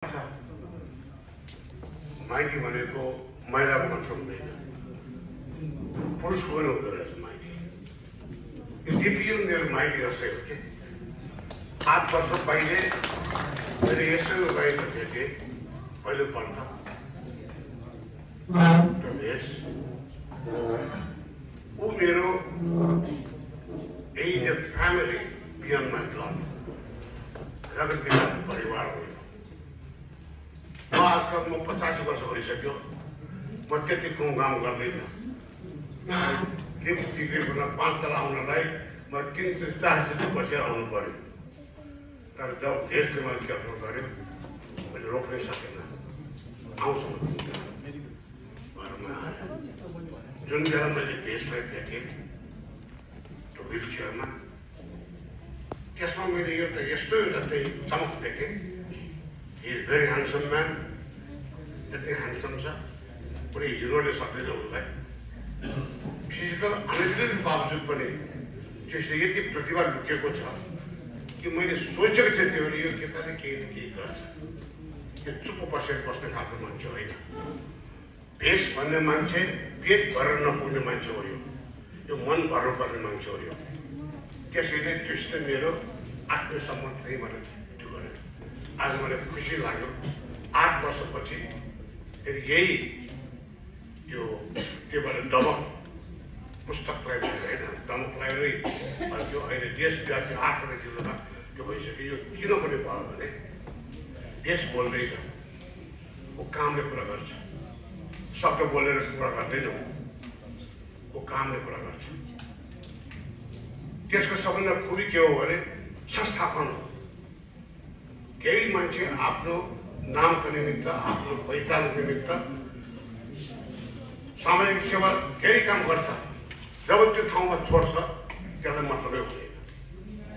माइती भनेको महिलाको मात्र हुँदैन, पुरुषको पनि हुँदो रहेछ माइती। यो डिपियो मेरो माइती जस्तै हो कि 8 वर्ष पहिले मैले यसै बाहिर भेटेँ पहिलोपल्ट भेष। ऊ मेरो as a family beyond my blood, रगत विवाह परिवार हो। आजकल म 85 वर्ष भइसक्यो, म त्यति घुमघाम गर्दिनँ। लिफ्ट बिग्रेको 5 तला आउनलाई म 3-4 चोटि बसेर आउनु पर्यो। तर जब देशले मैले चक्र गर्यो मैले रोक्नै सकेन, आउँछ घरमा आएर। जुन बेला मैले देशलाई भेटेँ त्यो व्हिल चेयरमा, त्यसमा मैले एउटा यस्तो एउटा चाहिँ चमक देखेँ। He is very handsome man, यति ह्यान्डसम छ, पुरै हिरोले सक्दैन उसलाई। फिजिकल अनलिटिल बावजुद पनि त्यसले यति प्रतिभा लुकेको छ कि मैले सोचेको थिएँ त्यो यो केटाले केही न केही गर्छ। यो चुप्प बसेर बस्ने खालको मान्छे होइन। भेष भन्ने मान्छे पेट भरेर नपुग्ने मान्छे हो, यो मन भर्नुपर्ने मान्छे हो। यो त्यसैले त्यसले मेरो आत्मसम्मान चाहिँ मलाई त्यो गरेँ। आज मलाई खुसी लाग्यो 8 वर्षपछि फेरि यही यो के भन्छ दमक पुस्तकलाई होइन, दमक लाइब्रेरी त्यो अहिले देशव्यापी 8वटा जिल्लामा त्यो भइसक्यो। यो किन पनि भयो भने देश बोल्दैन, ऊ कामले कुरा गर्छ। शब्द बोलेर कुरा गर्दैन, ऊ कामले कुरा गर्छ। त्यसको सबभन्दा खुबी के हो भने संस्थापन हो। केही मान्छे आफ्नो नामको निमित्त, आफ्नो पहिचानको निमित्त सामाजिक सेवा धेरै काम गर्छ। जब त्यो ठाउँमा छोड्छ त्यसलाई मतलबै हुँदैन।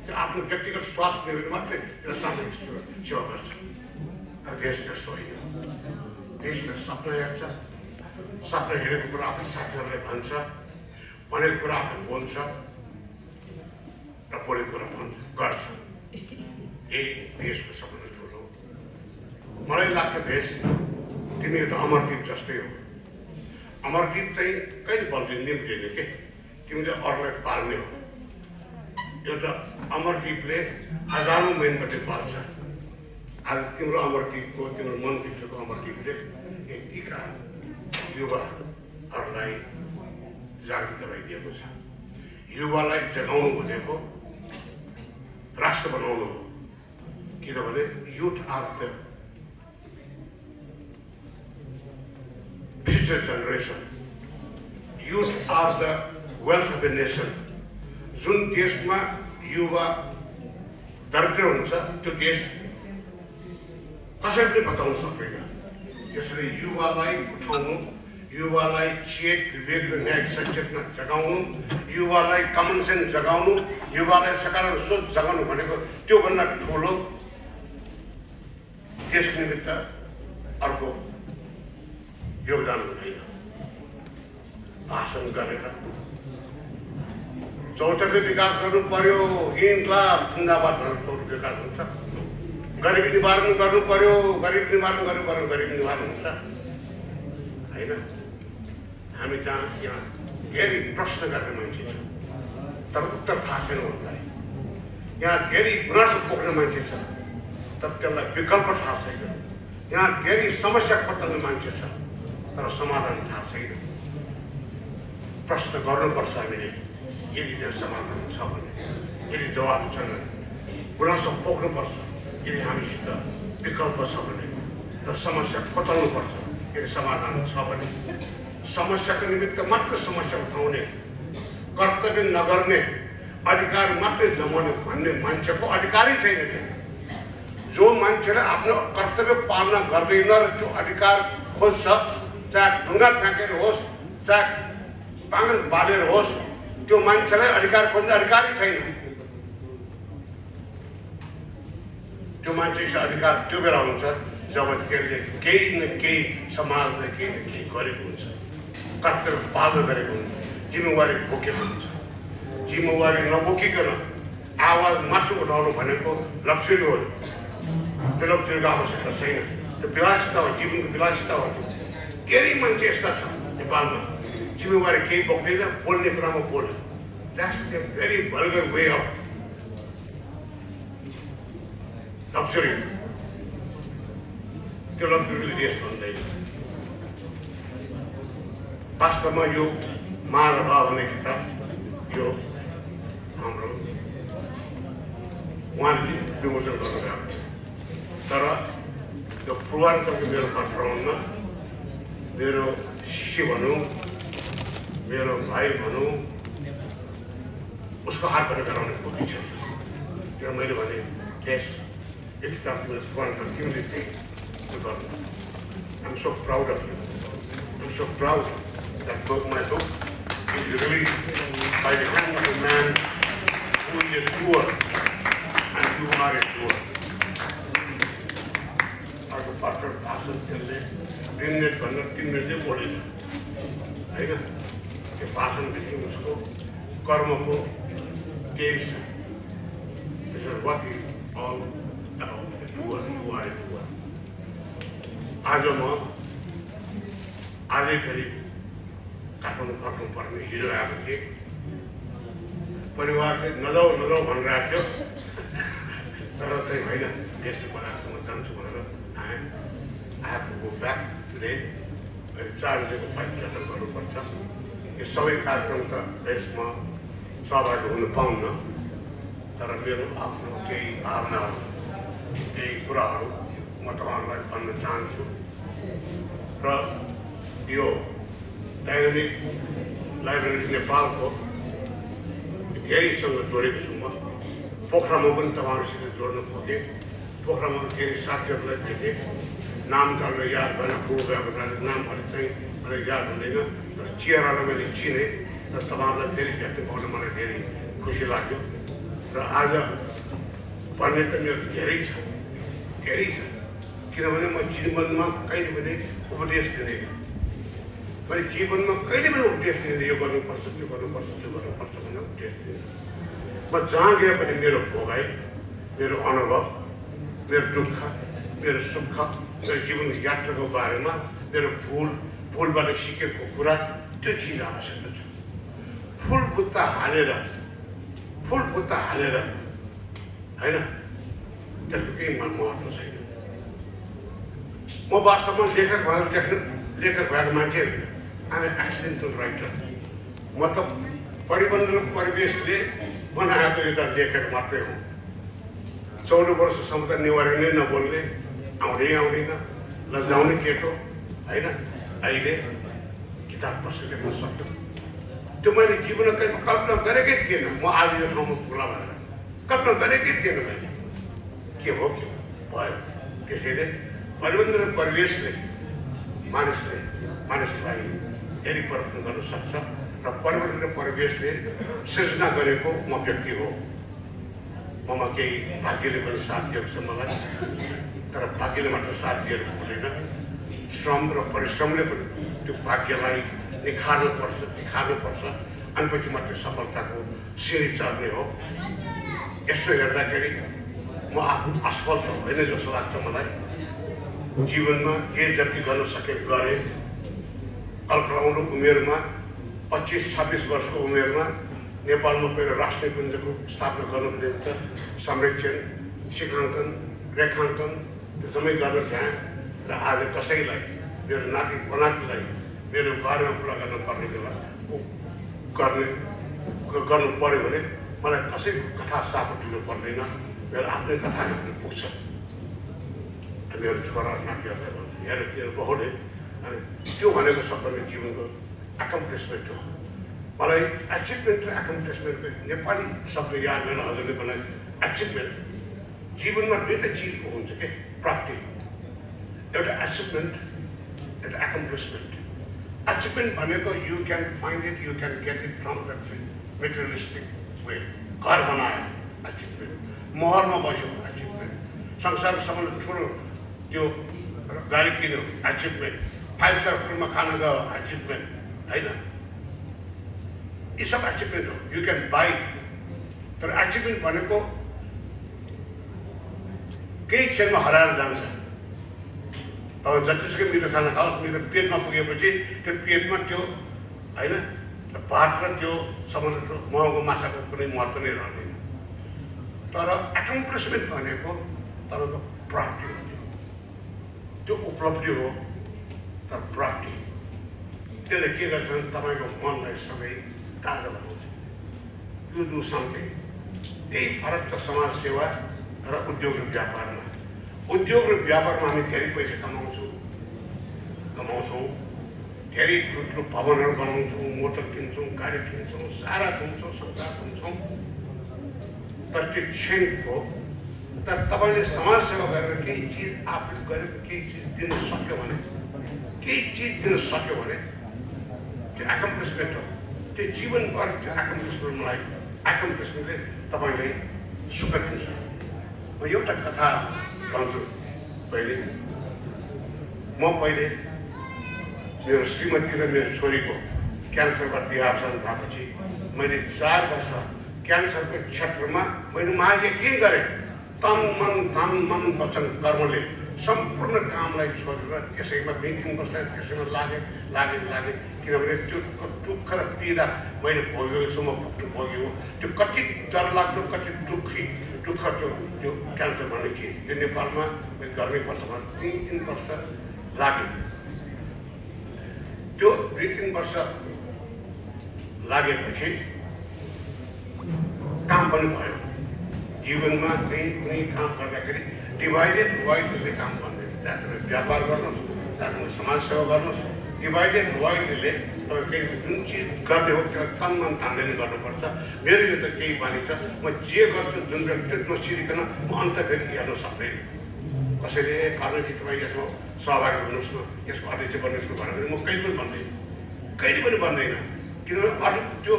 त्यो आफ्नो व्यक्तिगत स्वार्थ निमित्त मात्रै त्यसलाई सामाजिक सेवा गर्छ। देश त्यस्तो होइन। देशले सपना हेर्छ, सपना हेरेको कुरा आफ्नो साथीहरूलाई भन्छ, भनेको कुरा आफू बोल्छ र बोलेको कुरा गर्छ। यही देशको सबभन्दा ठुलो मलाई लाग्छ भेष। तिमी एउटा अमरदीप जस्तै हो। अमरदीप चाहिँ कहिले बल्दिँदैन के, तिमीले अरूलाई पाल्ने हो। एउटा अमरदीपले हजारौँ मेनबाट पाल्छ। आज तिम्रो अमरदीपको, तिम्रो मनभित्रको अमरदीपले यतिका युवाहरूलाई जागृत गराइदिएको छ। युवालाई जगाउनु भनेको राष्ट्र बनाउनु हो। किनभने youth are the future generation. Youth are the wealth of a nation. जुन देशमा युवा दरिद्र हुन्छ त्यो देश कसैले पनि बचाउन सक्दैन। त्यसैले युवालाई उठाउनु, युवालाई चेत, विवेक र न्याय सचेतना जगाउनु, युवालाई कमन सेन्स जगाउनु, युवालाई सकारात्मक सोच जगाउनु भनेको त्योभन्दा ठुलो देशको निमित्त अर्को योगदान हुँदैन। भाषण गरेर चौतर्फी विकास गर्नु पर्यो, इन्क्लाब जिन्दाबाद भनेर चौतर्फी विकास हुन्छ। गरिबी निवारण गर्नु पर्यो, गरिब निवारण गर्नु पर्यो, गरिब निवारण हुन्छ होइन। हामी यहाँ धेरै प्रश्न गर्ने मान्छे छ तर उत्तर थाहा छैन उनलाई। यहाँ धेरै गुनासो पोख्ने मान्छे छ तर त्यसलाई विकल्प थाहा छैन। यहाँ धेरै समस्या खोज्ने मान्छे छ तर समाधान थाहा छैन। प्रश्न गर्नुपर्छ हामीले। यदि त्यो समाधान छ भने, यदि जवाब छैन गुनासो पोख्नुपर्छ। यदि हामीसित विकल्प छ भने र समस्या खोज्नुपर्छ। यदि समाधान छ भने समस्याको निमित्त मात्र समस्या उठाउने, कर्तव्य नगर्ने, अधिकार मात्रै जमाउने भन्ने मान्छेको अधिकारै छैन। जो मान्छेले आफ्नो कर्तव्य पालना गर्दैन र त्यो अधिकार खोज्छ, चाहे ढुङ्गा फ्याँकेर होस्, चाहे बाँगन बालेर होस्, त्यो मान्छेलाई अधिकार खोज्ने अधिकारै छैन। त्यो मान्छेको अधिकार त्यो बेला हुन्छ जब त्यसले केही न केही समाजले केही न केही गरेको हुन्छ, कर्तव्य पालना गरेको हुन्छ, जिम्मेवारी बोकेको हुन्छ। जिम्मेवारी नबोकिकन आवाज मात्र उठाउनु भनेको लक्ष्य हो। बेलौटीको आवश्यकता छैन त्यो विलासिता हो जीवनको विलासिता हो केही मान्छे यस्ता छ नेपालमा जिम्मेवारी केही बोक्दैन बोल्ने कुरामा बोल्छ that's the very vulgar way of luxury त्यो लग्जरीले देश भन्दैन वास्तवमा यो महारवा भन्ने किताब यो हाम्रो उहाँले विमोचन गर्नुभएको छ तर यो पूर्वाञ्चलको मेरो वातावरणमा मेरो शिष्य भनौँ मेरो भाइ भनौँ उसको हातबाट गराउने कोसिस छ त्यो मैले भने देश यो किताब मेरो पूर्वाञ्चल तिमीले चाहिँ त्यो गर्नु I'm so proud of you I'm so proud that book, my book, is released by the hand of a man who is a doer, and you are a doer. अर्को पत्र भाषण त्यसले 3 मिनट भन्दा 3 मिनटै बोलेछ होइन त्यो भाषणदेखि उसको कर्मको केही छ This is what is all about a doer, you are a doer. आज म आजै फेरि काठमाडौँ फर्नुपर्ने हिजो आएको थिएँ परिवारले नजाऊ भनिरहेको थियो तर चाहिँ होइन देशले बनाएको म जान्छु भनेर आएँ आएको गो ब्याक टुडे 4 बजेको फ्लाइट यात्रा गर्नुपर्छ यो सबै कार्यक्रम त देशमा सहभागी हुन पाउन्न तर मेरो आफ्नो केही भावनाहरू केही कुराहरू म तपाईँहरूलाई भन्न चाहन्छु र यो डाइनामिक लाइब्रेरी नेपालको यहीसँग जोडेको छु म पोखरामा पनि तपाईँहरूसित जोड्न खोजेँ पोखरामा केही साथीहरूलाई भेटेँ नाम गरेर याद गरेर ठुलो भएको नामहरू चाहिँ मलाई याद हुँदैन तर चेहरालाई मैले चिनेँ र तपाईँहरूलाई फेरि भेट्नु पाउन मलाई धेरै खुसी लाग्यो र आज भन्ने त मेरो धेरै छ किनभने म जीवनमा कहिले पनि उपदेश दिँदैन मैले जीवनमा कहिले पनि उपदेश दिँदैन यो गर्नुपर्छ त्यो गर्नुपर्छ भनेर उपदेश दिँदैन म जहाँ गए पनि मेरो भोगाइ मेरो अनुभव मेरो दुःख मेरो सुख मेरो जीवन यात्राको बारेमा मेरो फुलबाट सिकेको कुरा त्यो चिज आवश्यक छ फुल बुट्टा हालेर होइन त्यसको केही महत्त्व छैन म वास्तवमा लेखक भएको मान्छे होइन आम एक्सिडेन्टल राइटर म त परिबन्धन परिवेशले बनाएको एउटा लेखक मात्रै हो 14 वर्षसम्म त नेवारी नै नबोल्ने आउँदैन लजाउने केटो होइन अहिले किताब कसरी लेख्न सक्यो त्यो मैले जीवनमा कल्पना गरेकै थिएन म आज यो ठाउँमा पुग्ला भनेर कल्पना गरेकै थिएन मैले के भयो त्यसैले परिबन्धन परिवेशले मानिसलाई धेरै परिवर्तन गर्न सक्छ र परिवर्तन परिवेशले सृजना गरेको म व्यक्ति हो ममा केही भाग्यले पनि साथ दिएको छ मलाई तर भाग्यले मात्र साथ दिएको हुँदैन श्रम र परिश्रमले पनि त्यो भाग्यलाई निखार्नुपर्छ अनि पछि मात्रै सफलताको सिँढी चढ्ने हो यसो हेर्दाखेरि म आफू असफल त होइन जस्तो लाग्छ मलाई जीवनमा जे जति गर्न सके गरेँ अल्कलाउनु उमेरमा 25-26 वर्षको उमेरमा नेपालमा पहिलो राष्ट्रिय पुञ्जको स्थापना गर्नुको निम्ति संरक्षण शिक्षाङ्कन रेखाङ्कन त्यो जम्मै गर्न चाहेँ र आज कसैलाई मेरो नाति नातिलाई मेरो बारेमा कुरा गर्नुपर्ने बेला गर्नु पर्यो भने मलाई कसैको कथा सापट दिनु पर्दैन मेरो आफ्नै कथा लेख्नु पुग्छ मेरो छोरा नातिहरूलाई भन्छु हेर तेरो बहुले अनि त्यो भनेको सबैले जीवनको एकम्प्लिसमेन्ट हो मलाई एचिभमेन्ट र एकम्प्लिसमेन्टको नेपाली शब्द याद गर्न हजुरले मलाई एचिभमेन्ट जीवनमा दुईवटा चिजको हुन्छ के प्राप्ति एउटा एचिभमेन्ट एउटा एकम्प्लिसमेन्ट एचिभमेन्ट भनेको you can find it you can get it from the materialistic way घर बनायो एचिभमेन्ट महलमा बस्यो एचिभमेन्ट संसारको सबभन्दा ठुलो त्यो गाडी किन्यो एचिभमेन्ट 5 स्टार होटलमा खाना गयो एचिभमेन्ट होइन यी सब एचिभमेन्ट हो यु क्यान बाई तर एचिभमेन्ट भनेको केही क्षणमा हराएर जान्छ। अब जतिसुकै मिठो खाना खाओस्, मिठो पेटमा पुगेपछि त्यो पेटमा त्यो होइन भात र त्यो समुद्रको महँगो माछाको कुनै महत्त्व नै रहँदैन। तर एकोम्प्लिसमेन्ट भनेको तपाईँको प्राप्ति हो, त्यो उपलब्धि हो। तर प्राप्ति त्यसले के गर्छ भने तपाईँको मनलाई सधैँ ताजा बनाउँछ। You do something. त्यही फरक छ समाज सेवा र उद्योग र व्यापारमा। उद्योग र व्यापारमा हामी धेरै पैसा कमाउँछौँ, धेरै ठुल्ठुलो भवनहरू बनाउँछौँ, मोटर किन्छौँ, गाडी किन्छौँ, सारा घुम्छौँ, संसार घुम्छौँ। तर त्यो क्षणको तर तपाईँले समाज सेवा गरेर केही चिज आफूले गरेर केही चिज दिन सक्यो भने त्यो एकोम्प्लिसमेन्ट हो। त्यो जीवनभर त्यो एकोम्प्लिसमेन्टले तपाईँलाई सुख दिन्छ। म एउटा कथा भन्छु। म पहिले मेरो श्रीमती र मेरो छोरीको क्यान्सरबाट देहावसान भएपछि मैले 4 वर्ष क्यान्सरको क्षेत्रमा मैले महायज्ञ गरेँ। तन मन वचन कर्मले सम्पूर्ण कामलाई छोडेर त्यसैमा 2-3 वर्ष त्यसैमा लागे। किनभने त्यो दुःख र पीडा मैले भोगेको छु, म भोगेको त्यो कति डरलाग्दो, कति दुःख त्यो क्यान्सर भन्ने चिज त्यो नेपालमा मैले गर्नैपर्छ भने 3 वर्ष लाग्यो। त्यो 2-3 वर्ष लागेपछि काम पनि भयो। जीवनमा कुनै काम गर्दाखेरि डिभाइडेड वाइडले काम गर्ने, चाहे व्यापार गर्नुहोस्, चाहे समाज सेवा गर्नुहोस्, डिभाइडेड वाइडले तपाईँ जुन चिज गर्ने हो त्यो तन मन ठान्दै नै गर्नुपर्छ। मेरो यो त केही बानी छ, म जे गर्छु जुन व्यक्ति नसिरिकन म अन्त फेरि हेर्न सक्दैन। कसैले कर्णजी तपाईँ यसमा सहभागी हुनुहोस् न, यसको अध्यक्ष बन्नुहोस् न भनेर म कहिले पनि भन्दैन। किनभने अलिक त्यो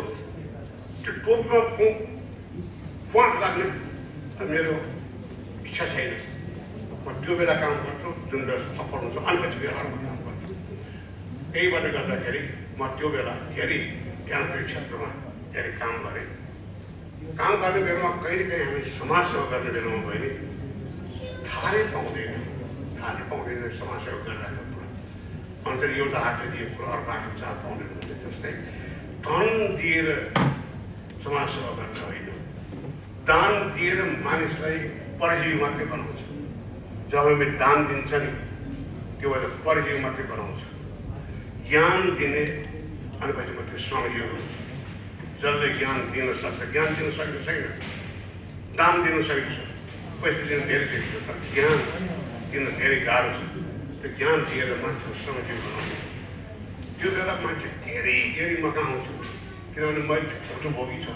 टोपमा प्वाट लाग्ने मेरो इच्छा छैन। म त्यो बेला काम गर्छु जुन बेला सफल हुन्छ, अनि पछि बेला अर्को काम गर्छु। त्यहीबाट गर्दाखेरि म त्यो बेला धेरै क्यान्सर क्षेत्रमा धेरै काम गरेँ। काम गर्ने बेलामा कहिलेकाहीँ हामी समाज सेवा गर्ने बेलामा भयो थाहै पाउँदैन समाज सेवा गरिरहेको कुरा। अन्त एउटा हातले दिएको कुरा अर्को हातले चाल पाउँदैन भने जस्तै धन दिएर समाज सेवा गर्न होइन, दान दिएर मानिसलाई परजीवी मात्रै बनाउँछ। जब हामी दान दिन्छ नि त्यो बेला परजीवी मात्रै बनाउँछ। ज्ञान दिने अनि पछि मात्रै श्रमजीवी हुन्छ। जसले ज्ञान दिन सक्छ, ज्ञान दिन सकेको छैन, दान दिन सकेको छ, पैसा दिन धेरै सकेको छ, तर ज्ञान दिन धेरै गाह्रो छ। त्यो ज्ञान दिएर मान्छेलाई श्रमजीवी बनाउँछ। त्यो बेला मान्छे धेरै मका आउँछ। किनभने मैले भोगी छ,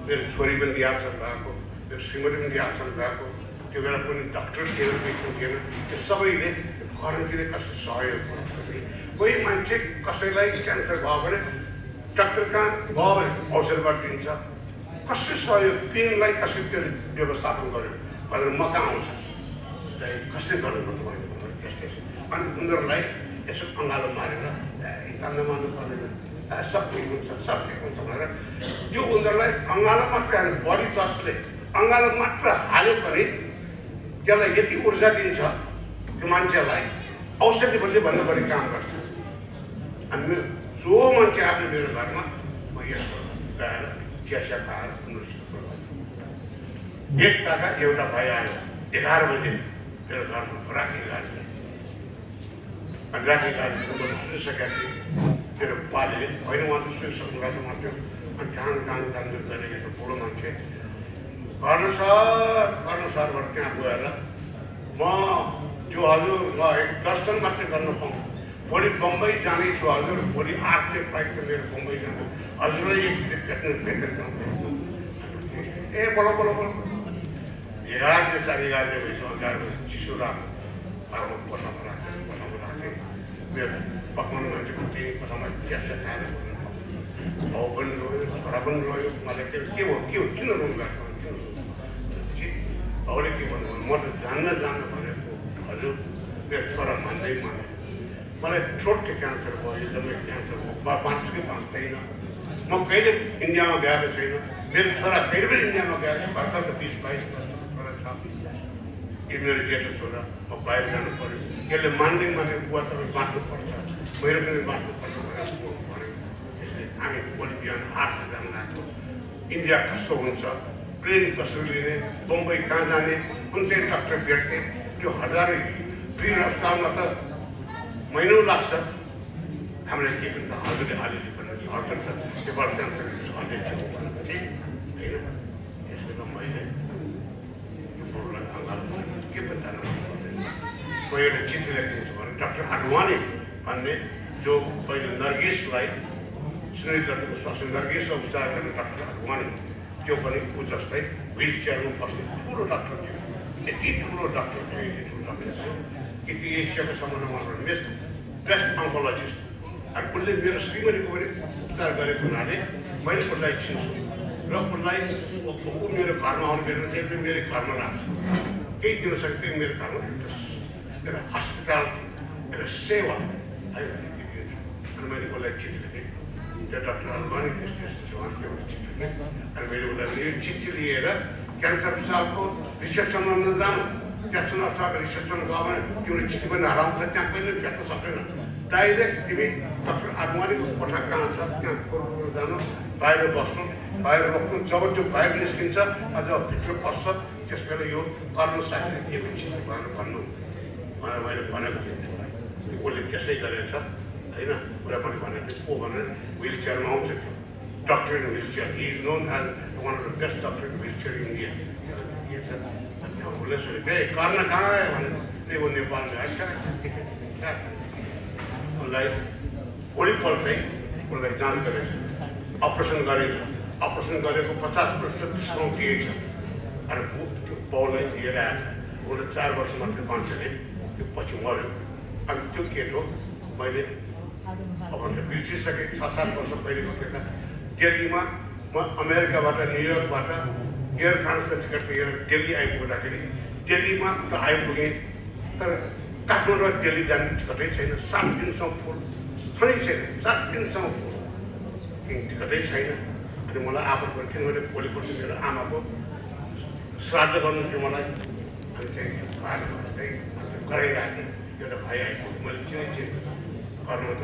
मेरो छोरी पनि देहावसान भएको, मेरो श्रीमती पनि देहावसान भएको। त्यो बेला पनि डाक्टर थिएन, थिएन। त्यो सबैले घरतिर कसै सहयोग गर्छ। कोही मान्छे कसैलाई क्यान्सर भयो भने डाक्टर कहाँ भयो भने औषधबाट दिन्छ। कसै सहयोग पेनलाई कसै त्यो व्यवस्थापन गर्यो भनेर मका आउँछ। कसले गर्नु तपाईँले त्यस्तै। अनि उनीहरूलाई यसो अँगालो मारेर कान्न मान्नु पर्दैन, सब ठिक हुन्छ भनेर त्यो उनीहरूलाई अँगालो मात्रै हाल्नु। बडी जसले अँगालो मात्र हाल्यो भने त्यसलाई यति ऊर्जा दिन्छ त्यो मान्छेलाई औषधि भन्दा बढी काम गर्छ। अनि जो मान्छे आफ्नो मेरो घरमा म यसो गएर चिया खाएर एकताका एउटा भाइ आयो 11 बजे मेरो घरमा राखेका सुनिसकेका थिएँ। मेरो बालेले होइन उहाँ त सुनिसक्नु भएको मान्छे। अनि काम गरेको छ बुढो मान्छे। गर्न सरबाट त्यहाँ गएर म त्यो हजुरलाई दर्शन मात्रै गर्न पाऊँ। भोलि बम्बई जानेछु हजुर, भोलि 8 फ्लाइट छ मेरो बम्बई जानु। हजुरलाई भेटेर ए बोलो 11 साढे 11 बजीसम्म गाडीमा चिसो घरमा कोठामा राखेँ। मेरो पकाउने मान्छेको त्यही कोठामा चिया खाएर भाउ पनि रोयो, छोरा पनि रोयो। मलाई के भयो किन रोनु गएको भाउले के भन्नु, म त जान्न भनेको हजुर मेरो छोरा मान्दै माने। मलाई थ्रोटको क्यान्सर भयो, एकदमै क्यान्सर भयो, बाँच्दैन। म कहिले इन्डियामा गएको छैन, मेरो छोरा कहिले पनि इन्डियामा गएको, भर्खर त 20-22 वर्ष छोरा छ। यो मेरो जेठो छोरा म बाहिर जानु पर्यो यसले मान्दै बुवा तपाईँ बाँच्नुपर्छ मेरो पनि बाँच्नुपर्छ भनेर भन्यो त्यसले हामी भोलि बिहान 8 जान लाग्यो इन्डिया कस्तो हुन्छ प्लेन कसरी लिने बम्बई कहाँ जाने कुन चाहिँ डाक्टर भेट्ने त्यो हजारै वीर अस्पतालमा त महिनौँ लाग्छ हामीलाई के भन्छ हजुरले अलिअलि पनि हजुर त नेपाल क्यान्सर अध्यक्ष हो भनेपछि होइन यसले त मैले यो प्रोग्राम के पत्ता नपर्दैन म एउटा चिठी लेखिदिन्छु भने डाक्टर आडवाणी भन्ने जो पहिले नर्गिसलाई सुनिल दत्तको स्वास्थ्य नर्गिसलाई उपचार गर्ने डाक्टर आडवाणी त्यो पनि ऊ जस्तै व्हिल चेयरमा बस्ने ठुलो डाक्टर थियो यति ठुलो डाक्टर थियो यति ठुलो डाक्टर थियो कि एसियाको सम्बन्धमा बेस्ट अन्कोलोजिस्ट अनि उसले मेरो श्रीमतीको पनि उपचार गरेको हुनाले मैले उसलाई चिन्छु र उसलाई ऊ मेरो घरमा आउनु बेला चाहिँ मेरो घरमा लाग्छ केही दिन सक्दै मेरो घरमा एउटा हस्पिटल एउटा सेवा है अनि मैले उसलाई चिठी लेखेँ त्यो डाक्टर आडवाणी त्यस्तो यस्तो छ एउटा चिठी लेखेँ अनि मैले उसलाई यो चिठी लिएर क्यान्सर अस्पतालको रिसेप्सनमा नजानु क्यान्सर अस्पतालको रिसेप्सनमा गयो भने तिम्रो चिठी पनि हराउँछ त्यहाँ कहिले भेट्न सक्दैन डाइरेक्ट तिमी डाक्टर आडवाणीको कोठा कहाँ छ त्यहाँ कोठा जानु बाहिर बस्नु बाहिर रोक्नु जब त्यो बाहिर निस्किन्छ अझ भित्र पस्छ त्यस बेला यो गर्न सक्ने के चिठी भनेर भन्नु भनेर मैले भनेको थिएँ उसले त्यसै गरेछ होइन उसलाई मैले भनेको थिएँ को भनेर व्हिल चेयरमा आउँछ त्यो doctor in wheelchair he is known as one of the best doctor in wheelchair in India उसले सोधेको ए गर्न कहाँ आयो भने त्यही हो नेपालमा आइन्छ उसलाई भोलिपल्टै उसलाई जाँच गरेछ अपरेसन गरेछ अपरेसन गरेको 50% डिस्काउन्ट दिएछ अनि त्यो बाउलाई लिएर आएछ उसले 4 वर्ष मात्रै बाँचेले त्यो पछि मऱ्यो अनि त्यो केटो मैले अब बिर्सिसकेँ 6-7 वर्ष पहिलेको केटा दिल्लीमा म अमेरिकाबाट न्युयोर्कबाट एयर फ्रान्सको टिकट लिएर दिल्ली आइपुग्दाखेरि दिल्लीमा त आइपुगेँ तर काठमाडौँ दिल्ली जाने टिकटै छैन 7 दिनसम्म फुल छँदै छैन 7 दिनसम्म फुल टिकटै छैन अनि मलाई आफू किनभने भोलिपल्ट मेरो आमाको श्राद्ध गर्नु थियो मलाई अनि चाहिँ कराइराखेँ एउटा भाइ आइपुग्यो मैले चिने घरमा त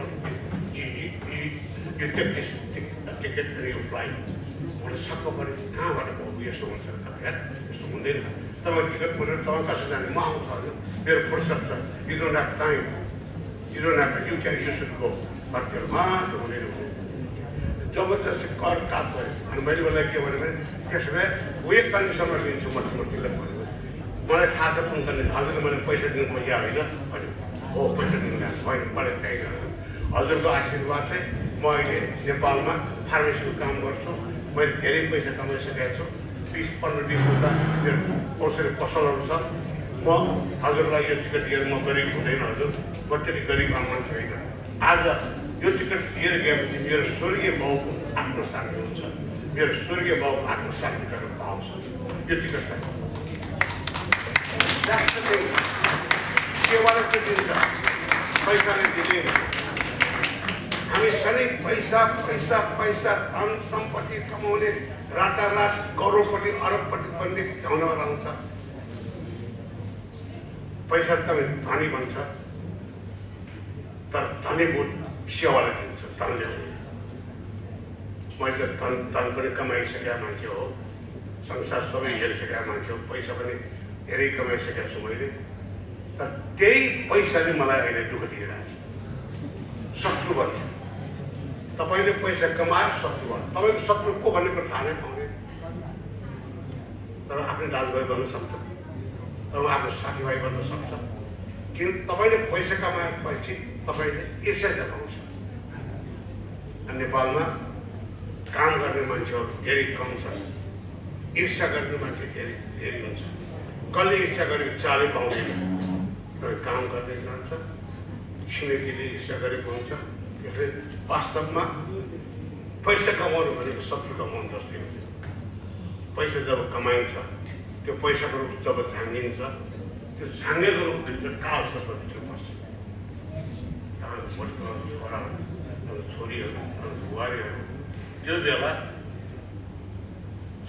यो टिकट अनि यो फ्लाइट मलाई छक्क पऱ्यो कहाँबाट भयो यस्तो हुन्छ यस्तो हुँदैन तपाईँ टिकट परेर तपाईँ कसरी जाने म आउँछ हजुर मेरो फुर्सद छ you don't have time you don't have you can you should go फर्केरमा त्यो हुँदैन जबरजस्ती कर काट भयो अनि मैले उसलाई के भने त्यसो भए वेट कन्डिसनमा लिन्छु म तिम्रो टिकट भन्यो मलाई थाहा छ कुन कन्डिसन हजुरले मैले पैसा दिनु खोज्या होइन भन्यो हो पैसा दिनु होइन मलाई चाहिएन हजुरको आशीर्वाद चाहिँ म अहिले नेपालमा फार्मेसीको काम गर्छु मैले धेरै पैसा कमाइसकेको छु 20-15 वटा मेरो औषधी पसलहरू छ म हजुरलाई यो टिकट दिएर म गरिब हुँदैन हजुर म त्यति गरिब मान्छे होइन आज यो टिकट लिएर गएपछि मेरो स्वर्गीय बाउको आत्मशान्ति हुन्छ मेरो स्वर्गीय बाउको आत्मशान्ति गरेर पाउँछ यो टिकटलाई सेवाले के दिन्छ पैसाले दिँदैन हामी सधैँ पैसा पैसा पैसा धन सम्पत्ति कमाउने रातारात करोडपति अरबपति बन्ने ढाउनामा आउँछ पैसा तपाईँ धनी भन्छ तर धनीभूत सेवाले दिन्छ धनले मैले धन पनि कमाइसकेका मान्छे हो संसार सबै हेरिसकेका मान्छे हो पैसा पनि धेरै कमाइसकेको छु मैले तर त्यही पैसाले मलाई अहिले दुःख दिइरहेछ शत्रु भन्छ तपाईँले पैसा कमाएर शत्रु भन्छ तपाईँको शत्रु को भन्ने कुरो थाहा नै पाउने तर आफ्नो दाजुभाइ गर्न सक्छ तर आफ्नो साथीभाइ गर्न सक्छ किन तपाईँले पैसा कमाएपछि तपाईँले ईर्ष्या जताउँछ नेपालमा काम गर्ने मान्छेहरू धेरै कम छन् ईर्ष्या गर्ने मान्छे धेरै हुन्छ कसले ईर्ष्या गरेको चालै पाउँदैन तर काम गर्ने जान्छ छिमेकीले ईर्ष्या गरेको हुन्छ त्यसले वास्तवमा पैसा कमाउनु भनेको शत्रु कमाउनु जस्तै हुन्छ पैसा जब कमाइन्छ त्यो पैसाको रूप जब झाँगिन्छ त्यो झाँगेको रूपभित्र काल सर्पभित्र पर्छ छोराहरू छोरीहरू बुहारीहरू त्यो बेला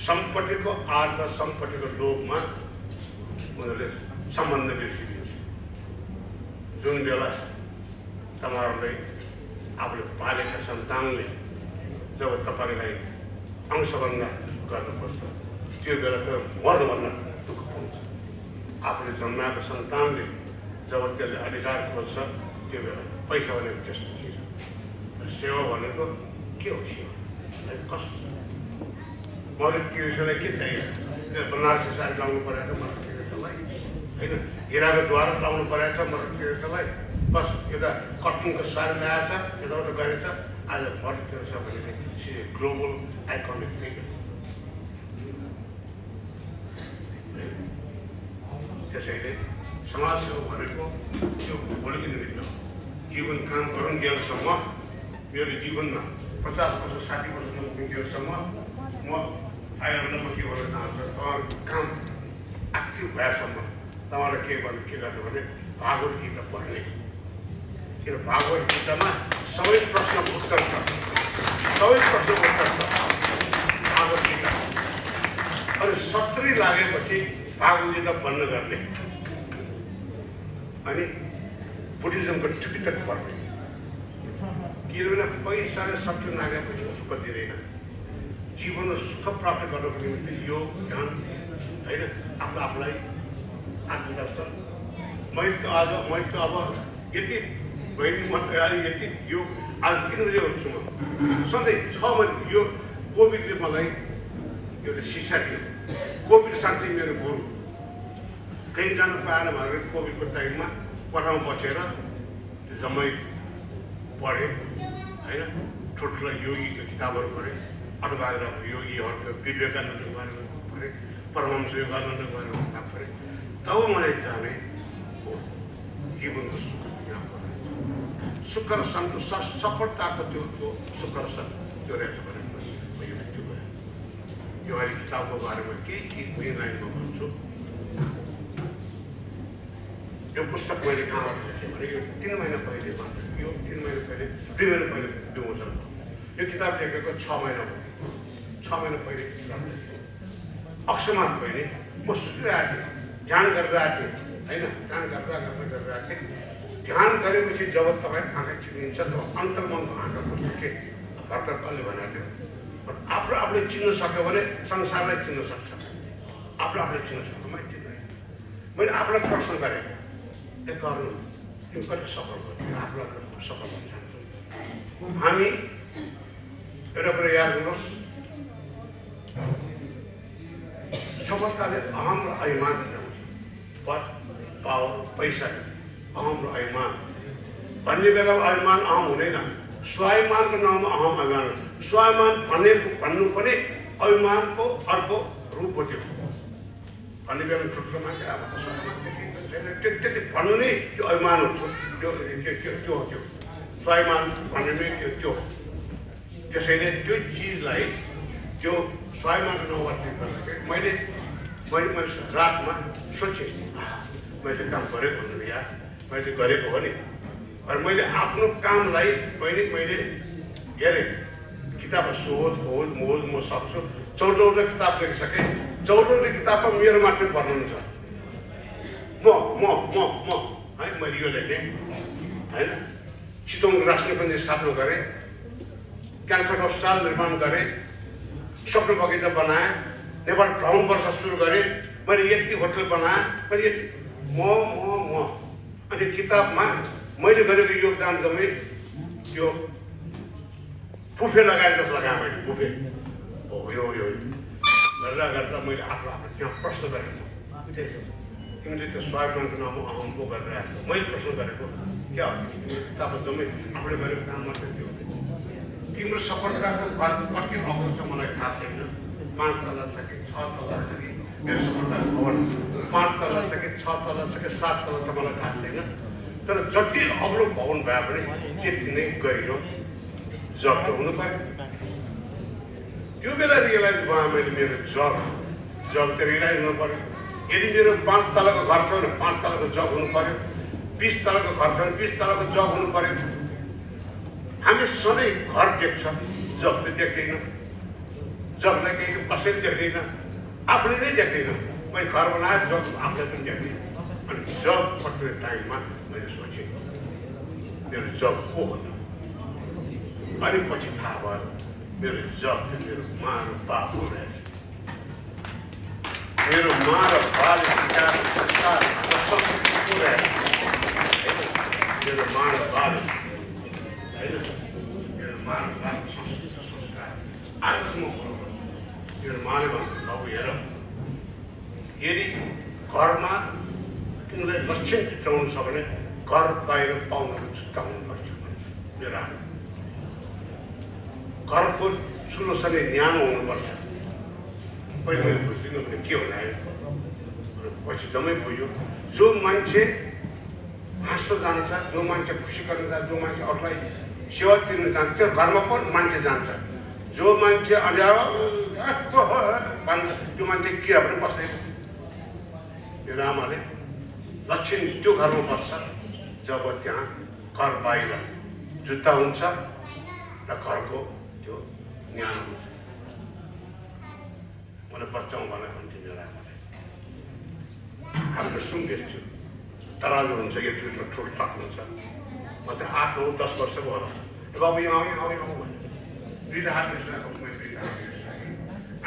सम्पत्तिको आडमा सम्पत्तिको लोभमा उनीहरूले सम्बन्ध बिर्सिदिन्छ। जुन बेला तपाईँहरूले आफूले पालेका सन्तानले जब तपाईँलाई अंशबन्ध गर्नुपर्छ त्यो बेला त मर्नुभन्दा दुःख पाउँछ। आफूले जन्माएको सन्तानले जब त्यसले अधिकार खोज्छ त्यो बेला पैसा भनेको त्यस्तो चिज हो। सेवा भनेको के हो? सेवा कस्तो छ? मधुर टिरेसलाई के चाहियो? बनारसी साडी लाउनु परेको छ मधुर टिरेसलाई होइन, हिराको ज्वार लाउनु परेको छ मधुर टिरेसलाई, बस एउटा कटनको साडी ल्याएछ यताउता गरेछ। आज मधुर टिरेस भने चाहिँ ग्लोबल आइकनिक फिगर। त्यसैले समाजसेवा भनेको त्यो भोलिको निमित्त हो। जीवन काम गरुन्जेलसम्म मेरो जीवनमा 50 वर्ष 60 वर्ष पुगेसम्म म आइरहनमा के भन्न चाहन्छु, तपाईँहरूको काम एक्टिभ भएसम्म तपाईँलाई के गर्नु भने भागवत गीता पढ्ने। किन भागवत गीतामा सबै प्रश्नको उत्तर छ, सबै प्रश्नको उत्तर छ भागवत गीता। अनि 70 लागेपछि भागवत गीता बन्द गर्ने अनि बुद्धिज्मको टिपिटक पर्ने। किनभने पैसाले सत्य नागेपछि सुख दिँदैन। जीवनमा सुख प्राप्त गर्नको निम्ति योग ध्यान होइन, आफूलाई आत्मदर्शन। मैले त अब यति बहिनी म तयारी यति योग आज 3 बजे उठ्छु म सधैँ 6 बजे। यो कोभिडले मलाई एउटा शिक्षा दियो। कोभिड साँच्चै मेरो गुरु। कहीँ जानु पाएन भनेर कोभिडको टाइममा कोठामा बसेर जम्मै पढेँ होइन। ठुल्ठुला योगीको किताबहरू पढेँ, अटोबायोग्राफी योगीहरूको, विवेकानन्दको बारेमा पढेँ, परमहंस योगानन्दको बारेमा किताब पढेँ। तब मलाई जाने जीवनको सुख र सन्तोष सफलताको त्यो सुख र त्यो रहेछ भने म यो व्यक्ति भयो। यो अहिले किताबको बारेमा केही चिज मेन लाइनमा भन्छु। यो पुस्तक मैले कहाँबाट लेखेँ भने यो 3 महिना पहिले मात्र, यो 3 महिना पहिले 2 महिना पहिले विमोचन भयो। यो किताब लेखेको 6 महिना भयो। 6 महिना पहिले किताब लेखेँ। अक्षमान पहिले म सुतिरहेको थिएँ, ध्यान गरिरहेको थिएँ होइन, ध्यान गरिरहेको थिएँ। ध्यान गरेपछि जब तपाईँ आँखा चिनिन्छ तब अन्तर्मनको आँखा खोज्छ के भर्खर कसले भनेको थियो, आफूले चिन्न सक्यो भने संसारलाई चिन्न सक्छ। आफूले चिन्न सक्छ। मैले आफूलाई प्रश्न गरेँ, गर्नु त्यो कति सफल भयो, आफूलाई सफल हुन चाहन्छु। हामी एउटा कुरा याद गर्नुहोस्, सफलताले अहम र अभिमान ल्याउँछ। पद पावर पैसा अहम र अभिमान भन्ने बेलामा अभिमान अहम हुँदैन। स्वाभिमानको नाउँमा अहम अभिमान हुन्छ। स्वाभिमान भन्नु पनि अभिमानको अर्को रूप हो। त्यो भन्ने बेला ठुल्ठुलो मान्छे अब त्यति भन्नु नै त्यो अभिमान हुन्छ। त्यो हो त्यो स्वाभिमान भन्ने नै त्यो हो। त्यसैले त्यो चिजलाई त्यो स्वाभिमानको नाउँबाट गर्दाखेरि मैले रातमा सोचेँ मैले काम गरेको हुनु या मैले गरेको हो नि। र मैले आफ्नो कामलाई मैले हेरेँ किताबमा सोच खोज मोज म सक्छु। 14वटा किताब लेखिसकेँ। 14वटा किताबमा मेरो मात्रै वर्णन छ। म है मैले यो लेखेँ होइन। चितवन राष्ट्रिय पनि स्थापना गरेँ, क्यान्सर अस्पताल निर्माण गरेँ, स्वप्न बगैँचा बनाएँ, नेपाल भ्रमण वर्ष सुरु गरेँ, मैले यति होटल बनाएँ, मैले यति म अनि किताबमा मैले गरेको योगदान जम्मै त्यो बुफे लगाए जस्तो लगाएँ। मैले बुफे हो यो गर्दा मैले आफ्नो त्यहाँ प्रश्न गरेँ, तिमीले त्यो स्वाभिमानको नाममा अहम पो गरिरहेको छ। मैले प्रश्न गरेको क्या हो, किताबमा जम्मै आफूले गरेको काम मात्रै त्यो तिम्रो सफलताको कति अङ्क छ मलाई थाहा छैन। 5 तला छ कि 6 तला छ कि मेरो सफलताको खबर 5 तला छ कि 6 तला छ कि 7 तला छ मलाई थाहा छैन। तर जति अग्लो भवन भए पनि त्यति नै गहिरो जग त हुनु पर्यो। त्यो बेला रियलाइज भयो मैले मेरो जग त रियलाइज हुनु पर्यो। यदि मेरो 5 तलाको घर छ भने 5 तलाको जग हुनु पर्यो। 20 तलाको घर छ भने 20 तलाको जग हुनु पर्यो। हामी सधैँ घर देख्छ, जग त देख्दैन। जगलाई केही कसैले देख्दैन, आफूले नै देख्दैन। मैले घर बनाएँ, जग आफूले पनि देख्दैन। अनि जब पट्ने टाइममा मैले सोचेँ मेरो जब को हो त अनि पछि थाहा भयो मेरो जब मेरो मा र बाबु रहेछ मेरो मा र बाले विचार संस्कार मेरो मा र बाले होइन मेरो मा र बाले संस्कार आजसम्म मेरो माले भन्नु बाबु हेर यदि घरमा तिमीलाई लक्षण टिकाउनु छ भने घर बाहिर पाउनको जुत्ता हुनुपर्छ मेरो घरको चुलो सबै न्यानो हुनुपर्छ पहिले मैले बुझ्दिनँ भने के होला पछि जम्मै बुझ्यो जो मान्छे हाँस्न जान्छ जो मान्छे खुसी गर्न जान्छ जो मान्छे अरूलाई सेवा दिनु जान्छ त्यो घरमा पनि मान्छे जान्छ जो मान्छे अँध्यारो त्यो मान्छे किरा पनि बस्दैन मेरो आमाले लक्षण त्यो घरमा बस्छ जब त्यहाँ घर बाहिर जुत्ता हुन्छ र घरको त्यो न्यानो हुन्छ मलाई बच्चाउँ भनेर भन्थ्यो मेरो आमाले हामीले सुन्दैछु तराजु हुन्छ यत्रो ठुलो टक हुन्छ म चाहिँ 8, 9, 10 वर्षको होला बाबु यहाँ आउँ भने दुईवटा हात बिर्साएको मैले दुईवटा हात बिर्साएँ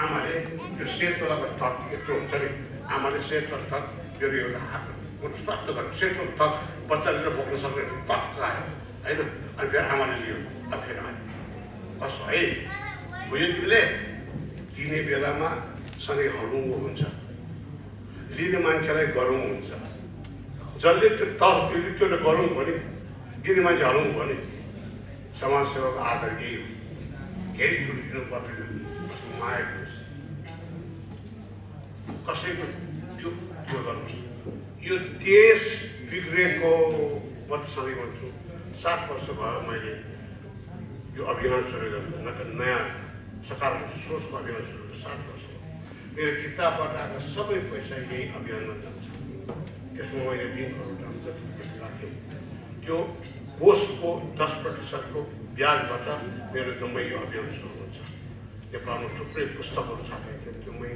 आमाले त्यो सेतोलाको टक यत्रो हुन्छ नि आमाले सेतो टक मेरो एउटा हात स्वास्थ्य गर्नु सेतो टक बच्चाले बोक्न सक्ने टक आयो होइन अनि फेरि आमाले लियो अब फेरि आयो कसो है बुझ्यो तिमीले दिने बेलामा सधैँ हलुङ्गो हुन्छ लिने मान्छेलाई गरौँ हुन्छ जसले त्यो टक त्यसले गरौँ भने दिने मान्छे हलुङ्गो भने समाजसेवाको आधार यही हो केही दिनु पर्दैन माया कसैको त्यो गर्नुहोस् यो देश बिग्रेको म त सधैँ भन्छु 7 वर्ष भयो मैले यो अभियान सुरु गरेँ नयाँ सकारात्मक सोचको अभियान सुरु गरेँ 7 वर्ष मेरो किताबबाट आएको सबै पैसा यही अभियानमा जान्छ त्यसमा मैले 3 करोड जति पैसा राखेँ त्यो कोषको 10% ब्याजबाट मेरो जम्मै यो अभियान सुरु हुन्छ नेपालमा थुप्रै पुस्तकहरू छापेको त्यो मै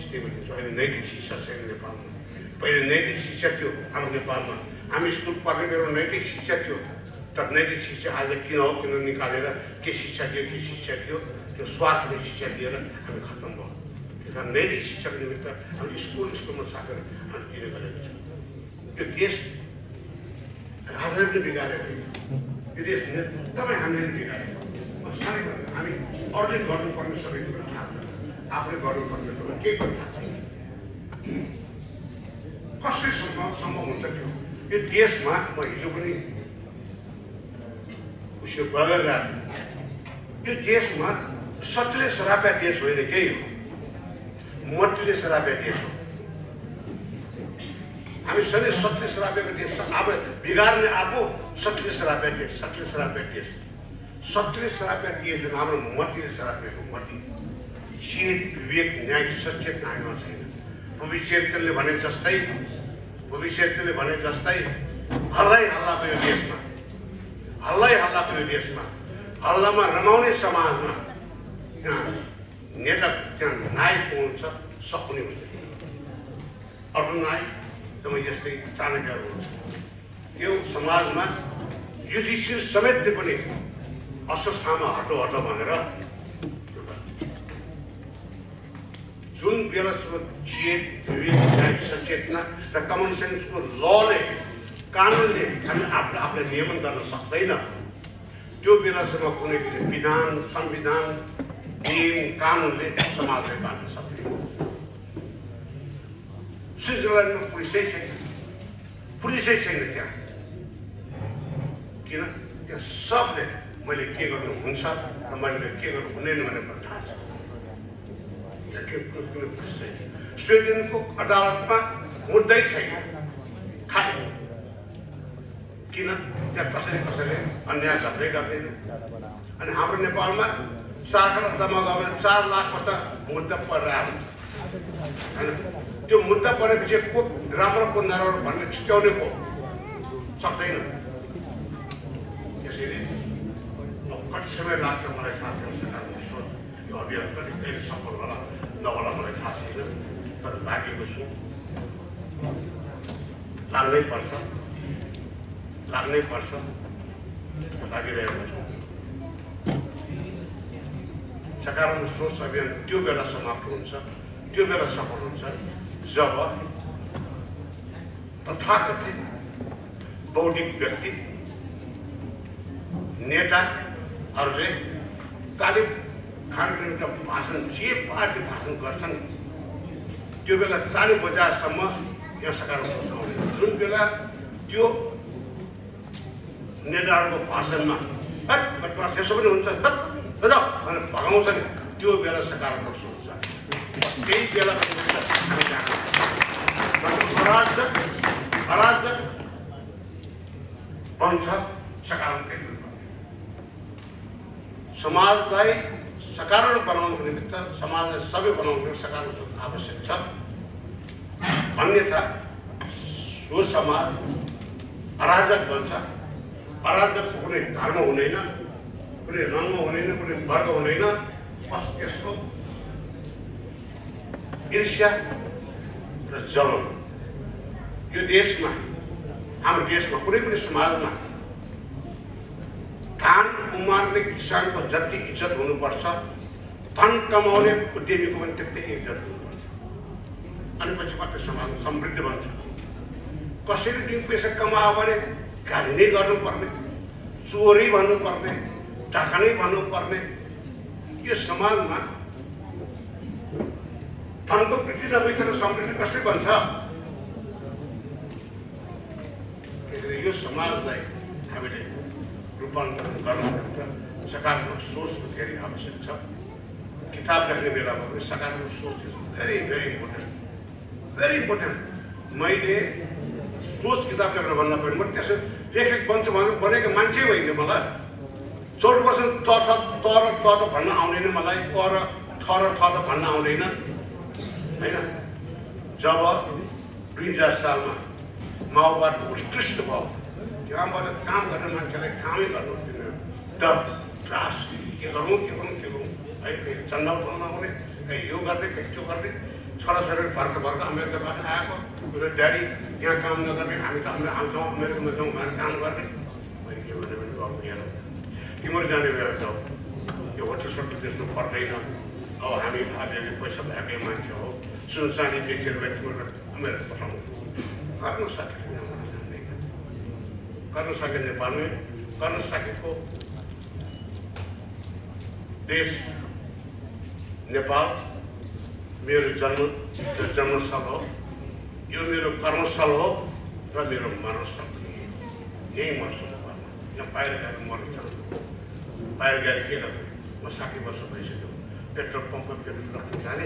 स्टेबल हुन्छ अहिले नैतिक शिक्षा छैन नेपालमा पहिले नैतिक शिक्षा थियो हाम्रो नेपालमा हामी स्कुल पढ्ने बेला नैतिक शिक्षा थियो तर नैतिक शिक्षा आज किन हो किन निकालेर के शिक्षा थियो त्यो स्वार्थले शिक्षा दिएर हामी खत्तम भयो त्यही कारण नैतिक शिक्षाको निमित्त हामी स्कुलमा छापेर हामी दिने गरेको छ त्यो देश राजाले पनि बिगारेको यो देश एकदमै हामीले बिगारेको हामी अरूले गर्नुपर्ने सबै कुरा थाहा छ आफूले गर्नुपर्ने कुरा केही पनि थाहा छैन कसरी सम्भव हुन्छ त्यो यो देशमा म हिजो पनि उसो गरिरहेको यो देशमा सत्यले सराप्या देश होइन केही हो मट्टीले सराप्या देश हो हामी सधैँ सत्यले सरापेको देश अब बिगार्ने आफू सत्यले सराप्या देश सत्यले सराप्या देश हाम्रो मट्टीले सरापेको मट्टी चेत विवेक न्याय सचेत हामीमा छैन भविष्यले भने जस्तै हल्लै हल्लाको यो देशमा हल्लामा रमाउने समाजमा त्यहाँ नेता त्यहाँ नायक हुन्छ सक्ने हुन्छ अर्को नायक एकदमै यस्तै चाणक्यहरू हुन्छ त्यो समाजमा युधिष्ठिर समेतले पनि अस्वस्थामा हटो भनेर जुन बेलासम्म चेत विवेक न्याय सचेतना र कमन सेन्सको लले कानुनले हामी आफूले नियमन गर्न सक्दैन त्यो बेलासम्म कुनै पनि विधान संविधान नियम कानुनले समाजलाई बाँड्न सक्दैन स्विजरल्यान्डमा पुलिसै छैन त्यहाँ किन त्यहाँ सबले मैले के गर्नु हुन्छ र मैले के गर्नु हुँदैन भनेर थाहा छ स्विडेनको अदालतमा मुद्दै छैन खाए किन त्यहाँ कसैले अन्याय गर्दैन अनि हाम्रो नेपालमा सरकार जम्मा गरेर 4 लाखवटा मुद्दा परिरहेको हुन्छ होइन त्यो मुद्दा परेपछि को राम्रो को नराम्रो भन्ने छुट्याउने को सक्दैन त्यसैले कति समय लाग्छ मलाई थाहा छैन सरकारको सोच यो अभियान पनि कहिले सफल होला नहोला मलाई थाहा छैन तर लागेको छु लाग्नै पर्छ लागिरहेको छ। सकारात्मक सोच अभियान त्यो बेला समाप्त हुन्छ, त्यो बेला सफल हुन्छ जब तथाकथित बौद्धिक व्यक्ति नेताहरूले तालिम खानेकुरा भाषण जे पार्टी भाषण गर्छन् त्यो बेला ताली बजाएसम्म यहाँ सकारात्मक सोच आउँदैन। जुन बेला त्यो नेताहरूको भाषणमा यसो पनि हुन्छ भनेर भगाउँछ नि त्यो बेला सकारात्मक सोच छ। त्यही बेला अराजक बन्छ सकारात्मक। समाजलाई सकारात्मक बनाउनुको निमित्त समाजलाई सबै बनाउनुको सकारात्मक सोच आवश्यक छ। अन्यथा यो समाज अराजक बन्छ। अराजकको कुनै धर्म हुँदैन, कुनै रङ्ग हुँदैन, कुनै वर्ग हुँदैन। बस त्यसको ईर्ष्या र जलन। यो देशमा हाम्रो देशमा कुनै पनि समाजमा धान उमार्ने किसानको जति इज्जत हुनुपर्छ धन कमाउने उद्यमीको पनि त्यस्तै इज्जत हुनुपर्छ। अनि पछि मात्रै समाज समृद्ध बन्छ। कसैले 2 पैसा कमायो भने गाली नै गर्नुपर्ने, चोरी भन्नुपर्ने, ढाका नै भन्नुपर्ने। यो समाजमा धनको वृद्धि नभइकन समृद्धि कसरी बन्छ? त्यसैले यो समाजलाई हामीले रूपान्तरण गर्नुपर्छ। सकारात्मक सोचको धेरै आवश्यक छ। किताब लेख्ने बेलामा पनि सकारात्मक सोच is very very important, very important. मैले सोच किताब लेख्न भन्दा पनि म त्यसो लेखक बन्छु भनेर बनेको मान्छे होइन। मलाई 14% तर भन्न आउँदैन, मलाई पर थर भन्न आउँदैन होइन। जब 2000 सालमा माओवाद उत्कृष्ट भयो त्यहाँबाट काम गर्ने मान्छेलाई कामै गर्नु दिँदैन। डर त्रास के गरौँ है, कहीँ चन्दा उठाउन आउने, कहीँ यो गर्ने, कहीँ त्यो गर्ने। छोराछोरीहरू भर्खर अमेरिकाबाट आएको, उसले ड्याडी यहाँ काम नगर्ने, हामी त जाउँ अमेरिकामा जाउँ भनेर काम गर्ने। मैले के भने बाबु यहाँ तिमीहरू जाने बेला जाऊ, यो होटल सोटल त्यस्तो पर्दैन। अब हामी अलिअलि पैसा भएकै मान्छे हो, सुनसानी बेचेर तिमीहरूलाई अमेरिका पठाउनु गर्न सके नेपालमै गर्न सकेको देश नेपाल मेरो जन्मस्थल हो। यो मेरो कर्मस्थल हो र मेरो मरणस्थल पनि यही मर्छु नेपालमा। यहाँ बाहिर गएर मर्न चाहन्छु। बाहिर गएर के गर्नु? म 60 वर्ष भइसक्यो। पेट्रोल पम्पमा पेट्रोल राख्न जाने,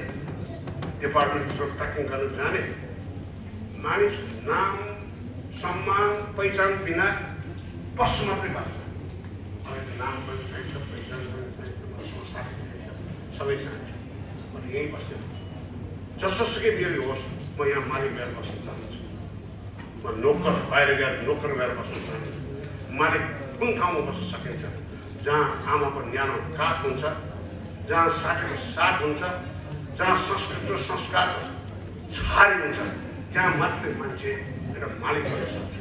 डिपार्टमेन्ट स्टोर ट्र्याकिङ गर्न जाने। मानिस नाम सम्मान पहिचान बिना बस्नु मात्रै बाँच्छ। अहिले नाम पनि चाहिन्छ, पहिचान पनि चाहिन्छ, साथी चाहिन्छ, सबै चाहिन्छ। म त यहीँ बस्छु। जसोसुकै बेरी होस् म यहाँ मालिक गएर बस्न चाहन्छु। म नोकर बाहिर गएर नोकर गएर बस्न चाहन्छु। मालिक कुन ठाउँमा बस्न सकिन्छ? जहाँ आमाको न्यानो काख हुन्छ, जहाँ साथीको साथ हुन्छ, जहाँ संस्कृति र संस्कारको छारी हुन्छ, त्यहाँ मात्रै मान्छे एउटा मालिक बन्न सक्छ।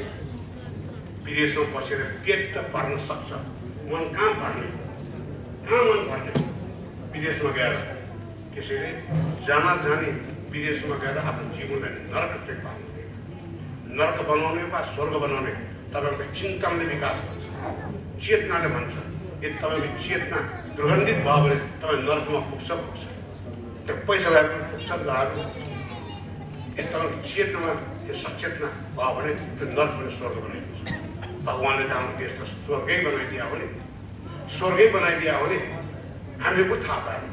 विदेशमा बसेर पेट त पार्न सक्छ, मन कहाँ भर्ने? विदेशमा गएर। त्यसैले जाने विदेशमा गएर आफ्नो जीवनलाई नरक चाहिँ पार्नु, नरक बनाउने वा स्वर्ग बनाउने तपाईँको चिन्तनले विकास हुन्छ, चेतनाले भन्छ। यदि तपाईँको चेतना दुर्गन्धित भयो भने तपाईँ नरकमा पुग्छ। त्यो पैसा लगाएर पुग्छ लगाएको। यदि तपाईँको चेतनामा त्यो सचेतना भयो भने त्यो नर्क पनि स्वर्ग बनाइदिन्छ। भगवान्ले त हाम्रो देश त स्वर्गै बनाइदियो भने हामीले पो थाहा पाएन।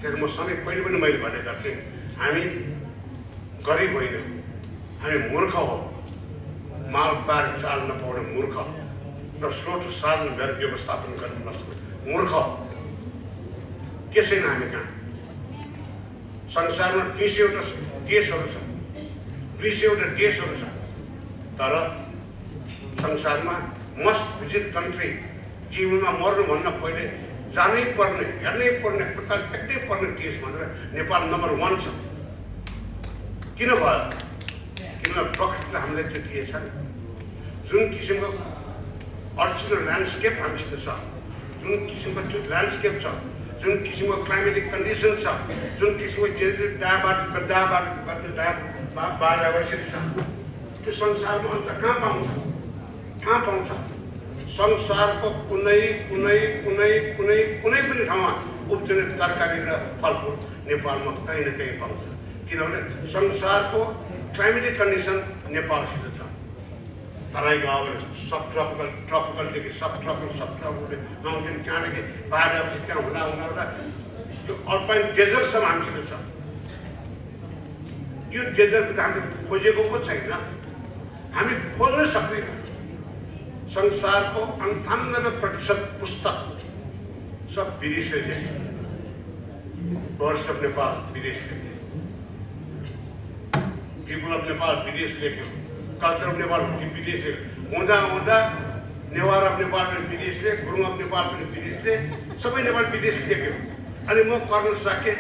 त्यसले म सधैँ पहिले पनि मैले भन्ने गर्थेँ, हामी गरिब होइन, हामी मूर्ख हो। माल बार चाल नपाउने मूर्ख र स्रोत साधन गरेर व्यवस्थापन गर्न नसक्ने मूर्ख के छैन हामी कहाँ। संसारमा 200 देशहरू छ, तर संसारमा मस्ट भिजिट कन्ट्री, जीवनमा मर्नुभन्दा पहिले जानै पर्ने, हेर्नै पर्ने, खुट्टा टेक्नै पर्ने देश भनेर नेपाल नम्बर 1 छ। किन भयो? तिमीलाई प्रकृतिले हामीले त्यो दिएछ जुन किसिमको अर्चिनल ल्यान्डस्केप हामीसित छ जुन किसिमको त्यो ल्यान्डस्केप छ जुन किसिमको क्लाइमेटिक कन्डिसन छ जुन किसिमको जेनेटिक बायोडाइभर्सिटी छ त्यो संसारमा अन्त कहाँ पाउँछ संसारको कुनै पनि ठाउँमा उब्जने तरकारी र फलफुल नेपालमा कहीँ न कहीँ पाउँछ किनभने संसारको क्लाइमेटिक कन्डिसन नेपालसित छ तराईको अब सब ट्रपिकलदेखि सब ट्रपिकल माउन्टेन कहाँदेखि बाहिर त्यहाँ हुँदा त्यो अल्पाइन डेजर्टसम्म हामीसित छ यो डेजर्ट हामीले खोजेको पो छैन हामी खोज्न सक्दैनौँ संसारको 98% पुस्तक सब विदेशले लेखे बर्ड्स अफ नेपाल विदेश लेखे पिपल अफ नेपाल विदेश लेख्यो कल्चर अफ नेपाल विदेश लेख्यो हुँदा नेवार अफ नेपाल पनि विदेशले गुरुङ अफ नेपाल पनि विदेशले सबै नेपाल विदेश लेख्यो अनि म गर्न साके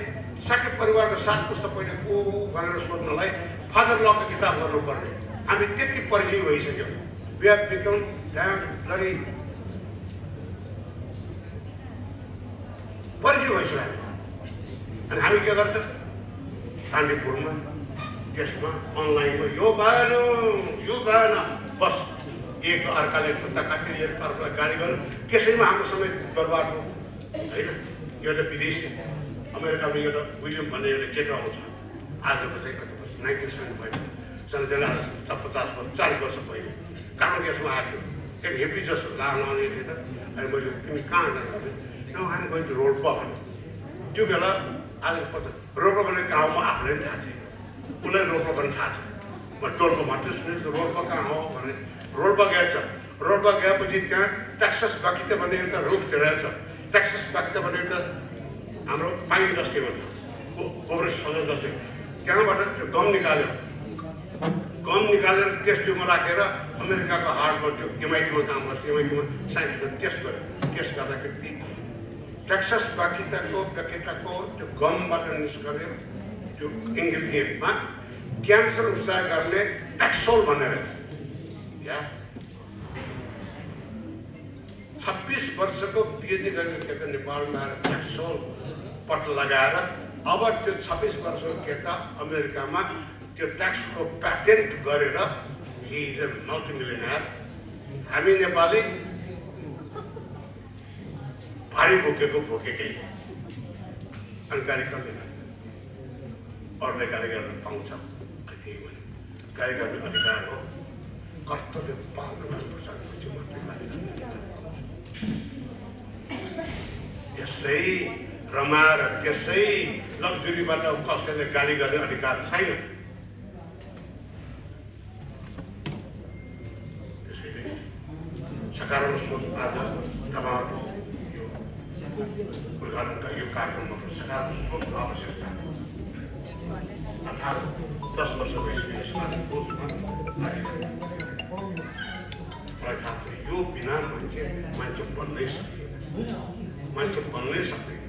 परिवारको 7 पुस्तक पहिले को भनेर सोध्नलाई फादर लको किताब गर्नुपर्ने हामी त्यति परिचय भइसक्यो वी हेभ बिकम ब्लडी परिचय भइसक्यो अनि हामी के गर्छ कान्तिपुरमा त्यसमा अनलाइनमा यो भएन बस एक अर्काले खुट्टा काट्ने एक अर्कालाई गाली गर्नु त्यसैमा हाम्रो समय बर्बाद हो होइन एउटा विदेशी अमेरिकामा एउटा विलियम भन्ने एउटा केटा आउँछ आजको चाहिँ कति वर्ष 1975 जना 40 वर्ष पहिले कार्बन ग्यासमा आएको एक हेप्पी जस्तो लाने थिएन अनि मैले तिमी कहाँ जानु हामी गयो रोल्पा भन्नु त्यो बेला आज रोल्पा भन्ने गाउँमा आफूलाई पनि थाहा थिएन उसलाई रोल्पा पनि थाहा छ म टोलको मात्रै सुनेछु रोल्पा कहाँ हो भने रोल्पा गएछ रोल्पा गएपछि त्यहाँ टेक्सस बाकिता भन्ने एउटा रुख रहेछ टेक्सस बाकिता भन्ने एउटा हाम्रो पाइन जस्तै भन्छ गोब्रेस सजो जस्तै त्यहाँबाट त्यो गम निकालेर टेस्ट ट्युबमा राखेर अमेरिकाको हार्टमा त्यो एमआइटीमा काम गर्छ एमआइटीमा साइन्टिस्टले टेस्ट गर्यो टेस्ट गर्दाखेरि टेक्सस बाकिताको त्यो गमबाट निस्कने त्यो इन्ग्रिडियन्टमा क्यान्सर उपचार गर्ने ट्याक्सोल भन्ने रहेछ या 26 वर्षको पिएचडी गर्ने केटा नेपालमा आएर ट्याक्सोल पत्ता लगाएर अब त्यो 26 वर्षको केटा अमेरिकामा त्यो ट्याक्सको प्याटेन्ट गरेर हि इज ए मल्टिमिलियनर हामी नेपाली भारी भोकेकै अनि गाली गर्दैन अरूलाई गाली गर्न पाउँछ त्यही भने गाली गर्ने अधिकार हो कर्तव्य पालन गर्नुपर्छ मात्रै गाली त्यसै रमाएर त्यसै लग्जरीबाट कसैले गाली गर्ने अधिकार छैन त्यसैले सकारात्मक सोच आज तपाईँहरूको यो उद्घाटनका यो कार्यक्रममा सकारात्मक सोच आवश्यकता अर्थात् 10 वर्ष भइसक्यो यसमा सोचमा यो बिना मान्छे बन्नै सक्दैन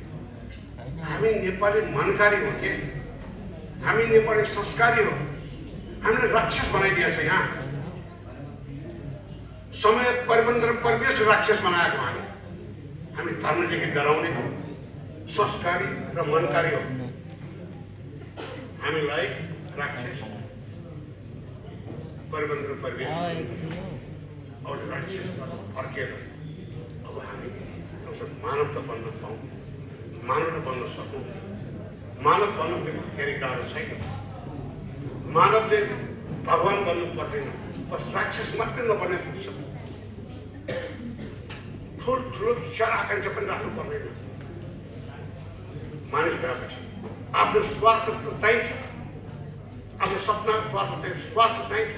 हामी नेपाली मनकारी हो के हामी नेपाली संस्कारी हो हामीले राक्षस बनाइदिएछ यहाँ समय परिबन्धन परिवेश राक्षस बनाएको हामी धर्मदेखि डराउने संस्कारी र मनकारी हो हामीलाई राक्षस परिबन्धन परिवेश अब राक्षसबाट फर्केर अब हामी मानवता बन्न पाऊँ मानव बन्न सकौँ मानव बन्नु फेरि गाह्रो छैन मानवले भगवान बन्नु पर्दैन बस राक्षस मात्रै नबन्ने पुग्छ ठुलो विचार आकांक्षा पनि राख्नु पर्दैन मानिस भएपछि आफ्नो स्वार्थ त चाहिन्छ आफ्नो सपना स्वार्थ चाहिन्छ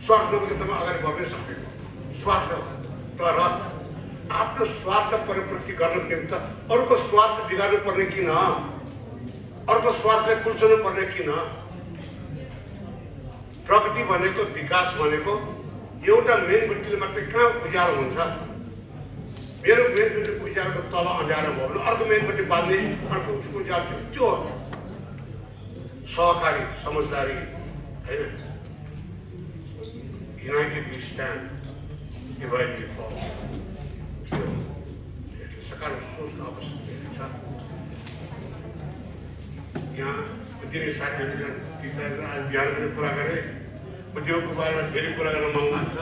स्वार्थ नभए तपाईँ अगाडि बढ्नै सक्दैन स्वार्थ तर आफ्नो स्वार्थ परिपूर्ति गर्नको निम्ति अरूको स्वार्थ बिगार्नु पर्ने किन अर्को स्वार्थलाई कुल्चनु पर्ने किन प्रगति भनेको विकास भनेको एउटा मेनबत्तीले मात्रै कहाँ उज्यालो हुन्छ मेरो मेनबत्ती उज्यालोको तल अँध्यारो भयो भने अर्को मेनबत्ती बाल्ने अर्को उज्यालो त्यो सहकारी समझदारी होइन United we stand, divided we fall. सकारात्मक सोच का आवश्यकता है। यहाँ उद्योगी साथीहरू आज बिहान पनि कुरा गरेँ, उद्योगको बारेमा धेरै कुरा गर्न मन लाग्छ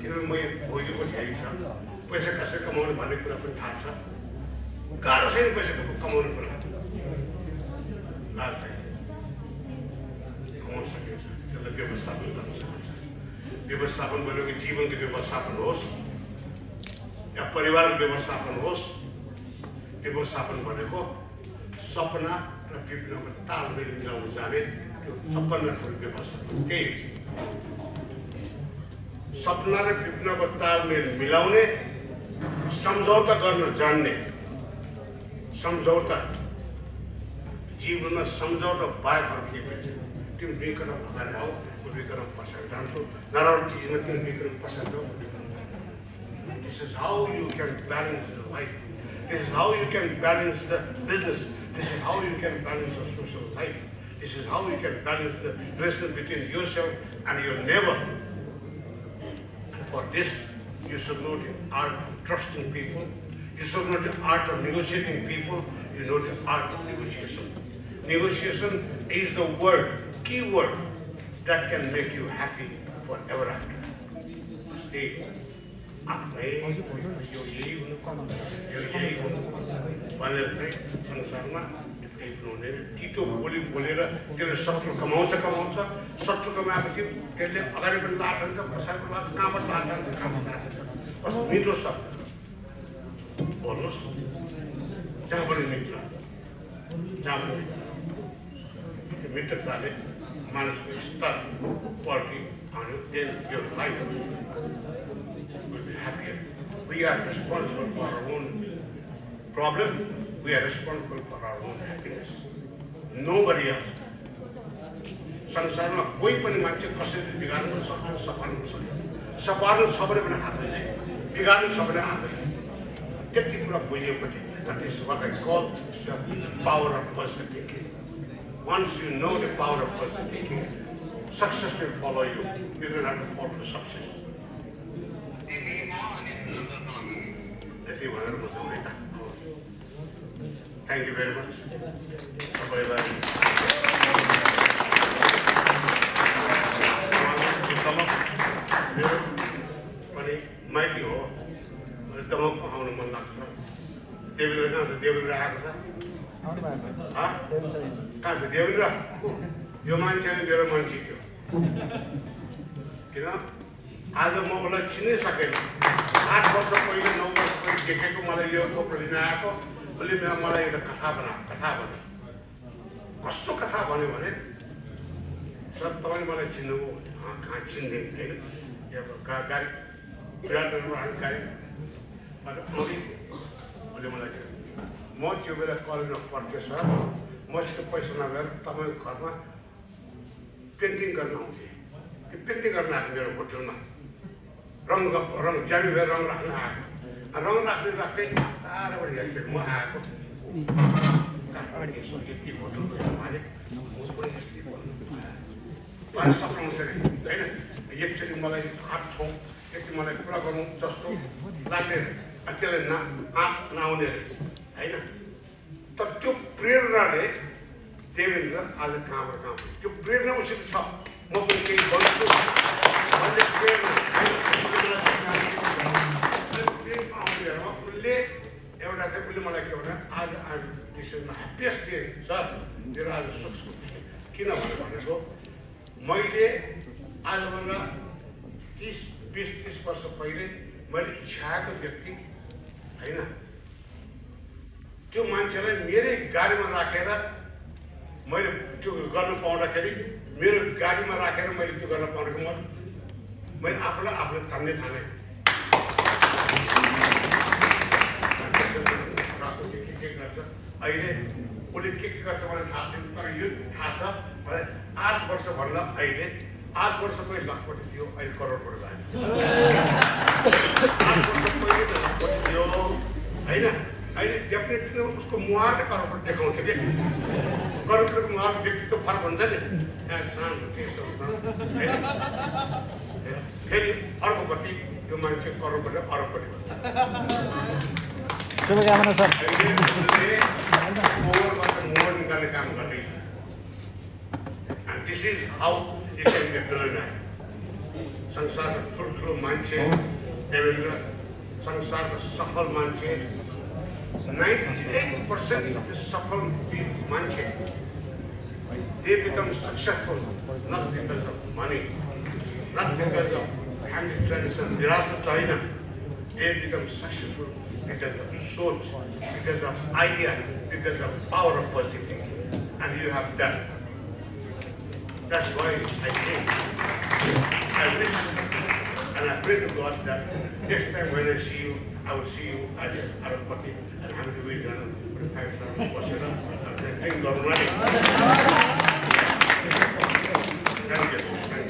किनभने मैले भोगेको धेरै छ, पैसा कसरी कमाउने भन्ने कुरा पनि थाहा छ। गाह्रो छैन पैसा कमाउने कुरा, गाह्रो छैन, कमाउन सकिन्छ, त्यसलाई व्यवस्थापन गर्न सकिन्छ। व्यवस्थापन भनेको जीवनको व्यवस्थापन होस् या परिवारको व्यवस्थापन होस्, व्यवस्थापन भनेको सपना र विपनाको तालमेल मिलाउन जाने त्यो सम्पन्नको व्यवस्थापन। त्यही सपना र विपनाको तालमेल मिलाउने, सम्झौता गर्न जान्ने, सम्झौता जीवनमा सम्झौता बाहेक अरू केही पनि छैन। तिमी विक्रम अगाडि आऊ, म विक्रम पछाडि जान्छु, नराम्रो चिजमा तिमी विक्रम पछाडि जाऊ। This is how you can balance the life. This is how you can balance the business. This is how you can balance the social life. This is how you can balance the relation between yourself and your neighbor. And for this, you should know the art of trusting people. You should know the art of negotiating people. You know the art of negotiation. Negotiation is the word, key word, that can make you happy forever after. Stay. संसारमा Tito बोली बोलेर त्यसले शत्रु कमाउँछ, शत्रु कमाएपछि त्यसले अगाडि पनि लाट हान्छ, पछाडिको लाट कहाँबाट लाट हान्छ, कहाँबाट लाट हान्छ। मिठो शब्द बोल्नुहोस्, जहाँ पनि मित्र, जहाँ पनि मित्रताले मानिसको स्तर पल्टी हान्यो, then your life will be happier. We are responsible for our own problem. We are responsible for our own happiness. Nobody else. संसारमा कोही पनि मान्छे कसैले बिगार्न सक्दैन, सपार्न सक्दैन। सपार्न सबैले पनि हातै छ, बिगार्न सबैले हातै छ। त्यति कुरा बुझेपछि that is what I call the power of positive thinking. Once you know the power of positive thinking, success will follow you. You don't have to fall for success. Thank you very much. माइती हो, दमक पकाउन मन लाग्छ। देवीन्द्र कहाँ छ? देवीन्द्र आएको छ? कहाँ छ देवीन्द्र? यो मान्छेले मेरो मन जित्यो। किन? आज म उसलाई चिन्नै सकेन। 8 वर्ष पहिले 9 वर्ष पहिले देखेको मलाई यो फोटो लिन आएको, उसले मलाई एउटा कथा भन्यो। कस्तो कथा भन्यो भने, सर तपाईले मलाई चिन्नुभयो? कहाँ चिन्दैन हैन? यो गाडी बिराटनमा गाडी उसले मलाई म त्यो बेला कलेजमा पढ्थेँ सर, मसित पैसा नभएर तपाईँको घरमा पेन्टिङ गर्न आउँथेँ। त्यो पेन्टिङ गर्न आएको मेरो होटलमा, रङ जामी भएर रङ राख्न आएको। रङ राख्दै टाढाबाट हेर्थेँ म आएको। यति होटलको मालिक म पनि यस्तै भन्नु सक्नुहुन्छ नि होइन? एकचोटि मलाई हात छौँ, यति मलाई कुरा गरौँ जस्तो लाग्दैन, त्यसले आँप नआउने होइन। तर त्यो प्रेरणाले देवेन्द्र आज कहाँबाट कहाँ त्यो प्रेरणा उसित छ। म पनि केही भन्छु भन्ने प्रेरणा उसले एउटा चाहिँ उसले मलाई के भने आज this is my happiest day sir, मेरो आज सुखको किन भनेको मैले आजभन्दा 20-30 वर्ष पहिले मैले इच्छाएको व्यक्ति होइन, त्यो मान्छेलाई मेरै गाडीमा राखेर मैले त्यो गर्न पाउँदाखेरि, मेरो गाडीमा राखेर मैले त्यो गर्न पाउँदाखेरि मैले आफूले थाम्ने ठाने। के गर्छ अहिले उसले के गर्छ मलाई थाहा छैन, तर यो थाहा छ मलाई 8 वर्ष भन्दा अहिले 8 वर्ष पहिले लखपति थियो, अहिले करोडपति भएको छ। 8 वर्ष पहिले त लखपति थियो होइन, अहिले डेफिनेटली उसको मुहारले करोडपति देखाउँछ कि करोडपतिको मुहारको व्यक्तित्व फरक हुन्छ नि शान्त त्यस्तो फेरि अर्कोपट्टि त्यो मान्छे करोडपति अरबपट्टि भन्छ शुभकामना सर मोहर निकाल्ने काम गर्दैछ and this is how you can get millionaire संसारको ठुल्ठुलो मान्छे देवेन्द्र संसारको सफल मान्छे 98% of the सफल मान्छे they become successful not because of money not because of family tradition विरासत होइन they become successful because of soch because of idea because of power of positivity and you have that. That's why I think I wish and I pray to God that next time when I see you, I will see you as Arabpati and Hamdulillah and Thank you.